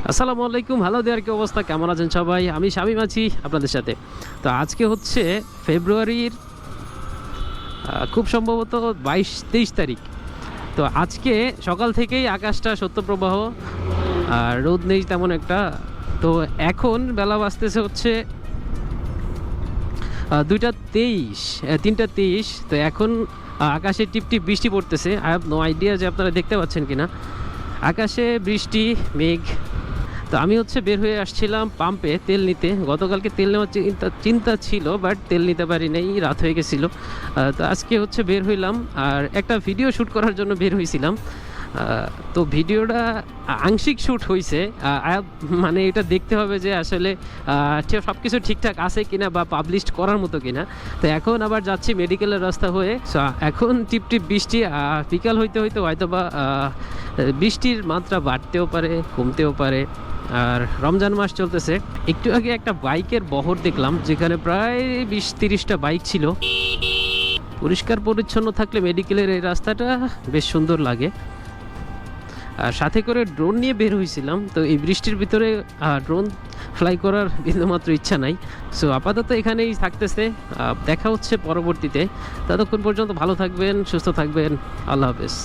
আসসালামু আলাইকুম, হ্যালো দেয়ার, কি অবস্থা, কেমন আছেন সবাই? আমি শামীম আছি আপনাদের সাথে। তো আজকে হচ্ছে ফেব্রুয়ারির খুব সম্ভবত 22-23 তারিখ। তো আজকে সকাল থেকেই আকাশটা সত্যপ্রবাহ, আর রোদ নেই তেমন একটা। তো এখন বেলা বাজতেছে হচ্ছে 2টা 23, 3টা 23। তো এখন আকাশে টিপটিপ বৃষ্টি পড়তেছে। আই হ্যাভ নো আইডিয়া যে আপনারা দেখতে পাচ্ছেন কিনা। আকাশে বৃষ্টি, মেঘ। তো আমি হচ্ছে বের হয়ে আসছিলাম পাম্পে তেল নিতে। গতকালকে তেল নেওয়ার চিন্তা ছিল, বাট তেল নিতে পারি নাই, রাত হয়ে গেছিলো। তো আজকে হচ্ছে বের হইলাম, আর একটা ভিডিও শ্যুট করার জন্য বের হয়েছিলাম। তো ভিডিওটা আংশিক শ্যুট হয়েছে, মানে এটা দেখতে হবে যে আসলে সব কিছু ঠিকঠাক আছে কিনা বা পাবলিশ করার মতো কিনা। তো এখন আবার যাচ্ছি মেডিকেলের রাস্তা হয়ে। এখন টিপটিপ বৃষ্টি, বিকাল হইতে হইতে হয়তো বা বৃষ্টির মাত্রা বাড়তেও পারে, কমতেও পারে। আর রমজান মাস চলতেছে। একটু আগে একটা বাইকের বহর দেখলাম, যেখানে প্রায় 20-30টা বাইক ছিল। পরিষ্কার পরিচ্ছন্ন থাকলে মেডিকেলের এই রাস্তাটা বেশ সুন্দর লাগে। আর সাথে করে ড্রোন নিয়ে বের হয়েছিলাম, তো এই বৃষ্টির ভিতরে ড্রোন ফ্লাই করার বিন্দুমাত্র ইচ্ছা নাই। সো আপাতত এখানেই থাকতেছে। দেখা হচ্ছে পরবর্তীতে। ততক্ষণ পর্যন্ত ভালো থাকবেন, সুস্থ থাকবেন। আল্লাহ হাফেজ।